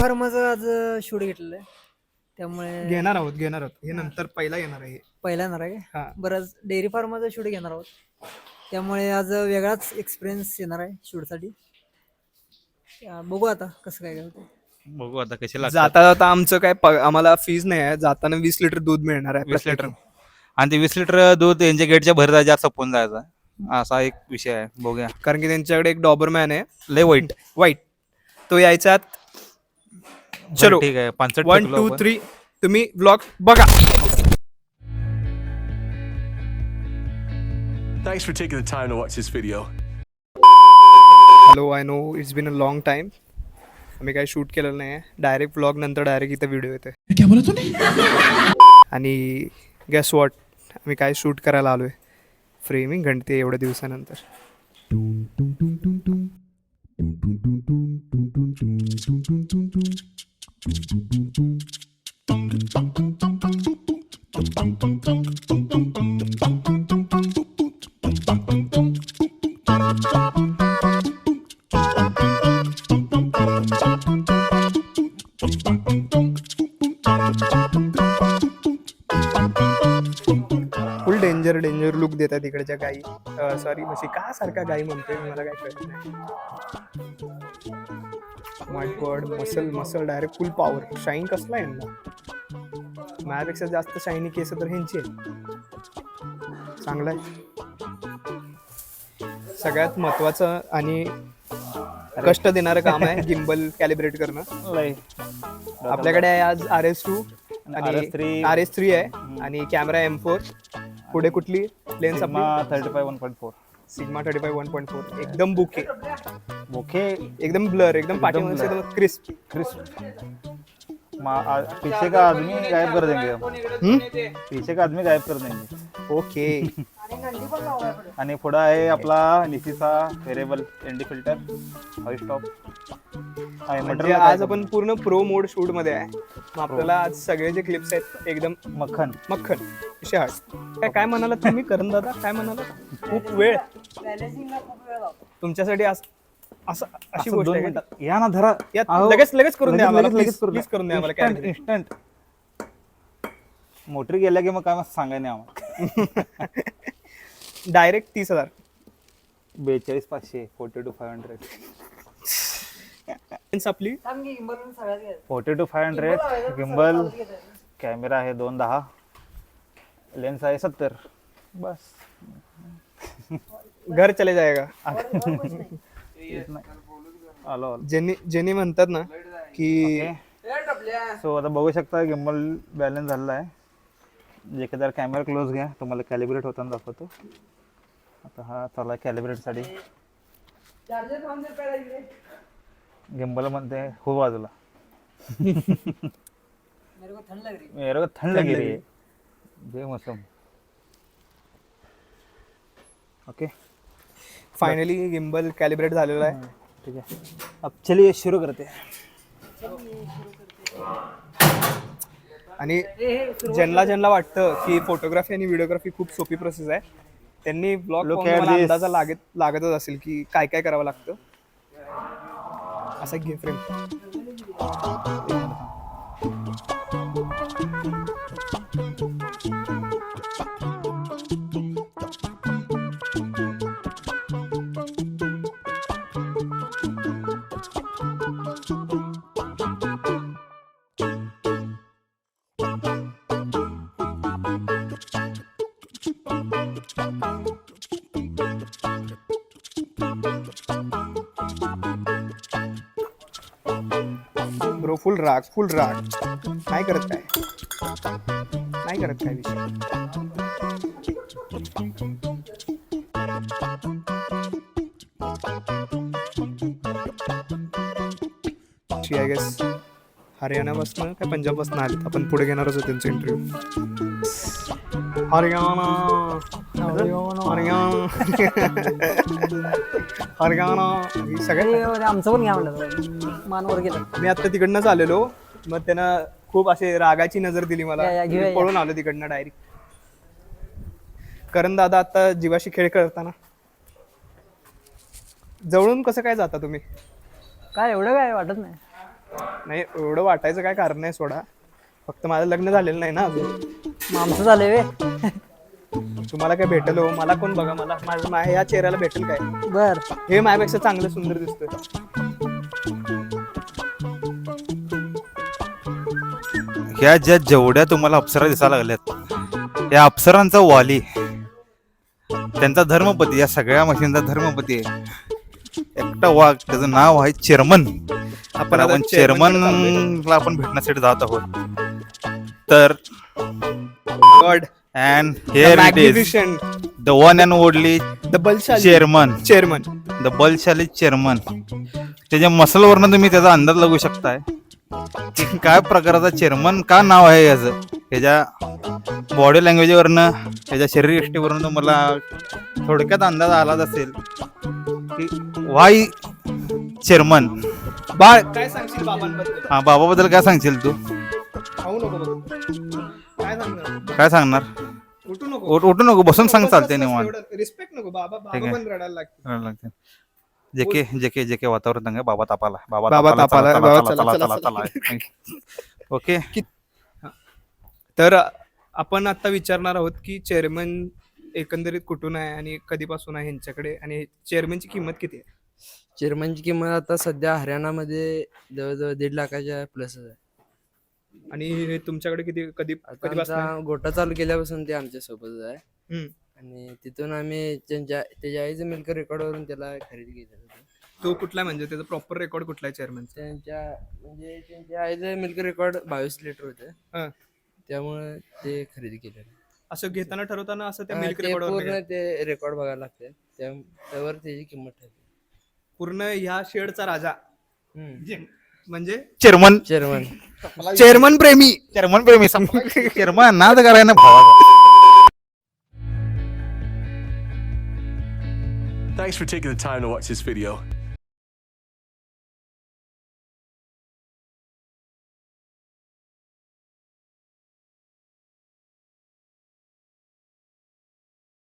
फार्माचं आज शूट घेतलेलं आहे, त्यामुळे घेणार आहोत हे नंतर पहिला येणार आहे. पहिला येणार आहे हा. का? बरं, डेअरी फार्माचं शूट घेणार आहोत, त्यामुळे आज वेगळाच एक्सपिरियन्स येणार आहे शूटसाठी. बघू आता कसं काय होतं. बघू आता कसे लागतात. जाता जाता आमचं काय आम्हाला फीज नाही आहे, जाताना 20 लिटर दूध मिळणार आहे 20 लिटर आणि ते 20 लिटर दूध यांच्या गेटच्या भर जायच्या संपून जायचा, असा एक विषय आहे. बघूया, कारण की त्यांच्याकडे एक डॉबरमॅन आहे लय वाईट. तो यायचा. चलो ठीक आहे. 65 1 2 3 तुम्ही ब्लॉग बघा. Thanks for taking the time to watch this video. Hello, I know it's been a long time. आम्ही काही शूट केलेलं नाही आहे, डायरेक्ट ब्लॉग नंतर डायरेक्ट इथं व्हिडिओ येते. आणि गॅस वॉट, आम्ही काय शूट करायला आलोय. फ्रेमिंग घंटे एवढ्या दिवसानंतर. फुल डेंजर लुक देतात तिकडच्या गाई. सॉरी म्हशी का सारखा गाई म्हणतोय मला काय कळत नाही. My god, muscle direct full power. Shine कसला आहे यांना, माझ्यापेक्षा जास्त शाईनी केस तर ह्यांची आहे. चांगला आहे. सगळ्यात महत्वाचं आणि कष्ट देणारं काम आहे गिम्बल कॅलिब्रेट करणं. आपल्याकडे आहे आज RS2 आणि RS3 आहे आणि कॅमेरा M4. पुढे कुठली लेन्स? सिग्मा 35 1.4. सिग्मा 35 1.4. एकदम बुके, एकदम ब्लर, एकदम पाठीमागचे एकदम क्रिस्प. पीछे का आदमी गायब कर देंगे. पीछे का आदमी गायब कर देंगे. ओके. आणि पुढे आहे आपला निसीचा व्हेरिएबल एनडी फिल्टर, हाय स्टॉप. म्हणजे आज आपण पूर्ण प्रो मोड शूट मध्ये आहे. मग आपल्याला आज सगळे जे क्लिप्स आहेत एकदम मक्खन विषय हार्ड. काय म्हणाला तुम्ही करण दादा, काय म्हणाला? खूप वेळ तुमच्यासाठी असं अशी गोष्ट आहे. या ना धरा, लगेच करून द्या आम्हाला, लगेच प्लीज करून द्या आम्हाला. इन्स्टंट मोटरी गेल्या की मग काय सांगाय नाही आम्हाला. डायरेक्ट 30,000. 42,500 42,500 आपली 42,500 गिम्बल. कॅमेरा आहे 210, लेन्स आहे 70. बस घर चले जाएगा. आलो. ज्यांनी म्हणतात ना की सो आता बघू शकता गिम्बल बॅलन्स झालेला आहे. एखादा कॅमेरा क्लोज घ्या, तुम्हाला कॅलिब्रेट होताना दाखवतो. आता हा चालला कॅलिब्रेटसाठी. गिम्बल म्हणते हो बाजूला. मेरे को ठंड लगी रही है बे मौसम. ओके, फायनली गिम्बल कॅलिब्रेट झालेला आहे. ठीक है, अब चलिए शुरू करते हैं. आणि ज्यांना वाटतं की फोटोग्राफी आणि व्हिडिओग्राफी खूप सोपी प्रोसेस आहे, त्यांनी ब्लॉग अंदाजा लागतच असेल की काय काय करावं लागतं. असा घे फ्रेम. ब्रो फुल राग. नाही करत काय विषय. आय गेस हरियाणापासून काय पंजाबपासून आले. आपण पुढे घेणारच होतो त्यांचा इंटरव्ह्यू. हरियाणा सगळ्या आमचं पण घ्या म्हणलं, मानवर गेलं. मी आता तिकडनंच आलेलो, मग त्यानं खूप असे रागाची नजर दिली मला. घेऊया. पळून आलो तिकडनं डायरेक्ट. करण दादा आता जीवाशी खेळ खेळताना जवळून कसं काय जाता तुम्ही? काय एवढं काय वाटत नाही. नाही एवढं वाटायचं काय कारण नाही सोडा, फक्त माझं लग्न झालेलं नाही ना अजून. मग आमचं झालंय वे. तुम्हाला काय भेटेल हो, मला कोण बघा, मला माझ्या या चेहऱ्याला भेटेल काय? बर हे माझ्यापेक्षा चांगलं सुंदर दिसतोय. ह्या ज्या जेवढ्या तुम्हाला अप्सरा दिसायला लागल्यात, या अप्सरांचा वाली, त्यांचा धर्मपती, या सगळ्या मशीनचा धर्मपती आहे एकटा वाघ. त्याचं नाव आहे चेअरमन. आपण आपण आता chairman चेअरमनला आपण भेटण्यासाठी जात आहोत. तर god and here it is magnificent the one and only the बलशाली चेअरमन, चेअरमन. द बलशाली चेअरमन. त्याच्या मसलवरनं तुम्ही त्याचा अंदाज लागू शकताय की काय प्रकारचा चेअरमन का नाव आहे याचं. त्याच्या बॉडी लँग्वेजवरनं, त्याच्या शरीरयष्टीवरनं मला थोडक्यात अंदाज आलाच असेल की वाय चेअरमन. बाळ काय सांगशील बाबांबद्दल? हा, बाबाबद्दल काय सांगशील तू? खाऊ नको बघ. काय सांगणार? काय सांगणार? उठू नको. उठू नको, बसून सांग चालते निवांत. रिस्पेक्ट नको. बाबा ठीक आहे. पण रडायला लागते. जेके वातावरण सांगा. बाबा तापाला, बाबा तापाला, बाबा चला, चला, चला. ओके. तर आपण आता विचारणार आहोत की चेअरमन एकंदरीत कुठून आहे आणि कधीपासून आहे ह्यांच्याकडे, आणि चेअरमनची किंमत किती आहे? चेअरमनची किंमत आता सध्या हरियाणामध्ये जवळजवळ 1.5 लाखाच्या प्लस आहे. आणि हे तुमच्याकडे आता कधीपासून आहे? आमचा गोटा चालू केल्यापासून ते आमच्या सोबतच आहे. हम्म. आणि तिथून आम्ही त्याच्या आईचं मिल्क रेकॉर्डवरून त्याला खरेदी केलं होतं. तो कुठला, म्हणजे त्याचा प्रॉपर रेकॉर्ड कुठला आहे चेअरमनचा? त्यांच्या आईचं मिल्क रेकॉर्ड 22 लिटर होतं, त्यामुळे ते खरेदी केलं. असं घेताना ठरवताना असं त्या हा, मिल्क ते रेकॉर्ड पूर्ण ते रेकॉर्ड बघायला लागते, त्यावर त्याची किंमत ठरते. पूर्ण ह्या शेडचा राजा म्हणजे चेअरमन चेअरमन प्रेमी. चेअरमन नाद कराय ना भावा. Thanks for taking the time to watch this video.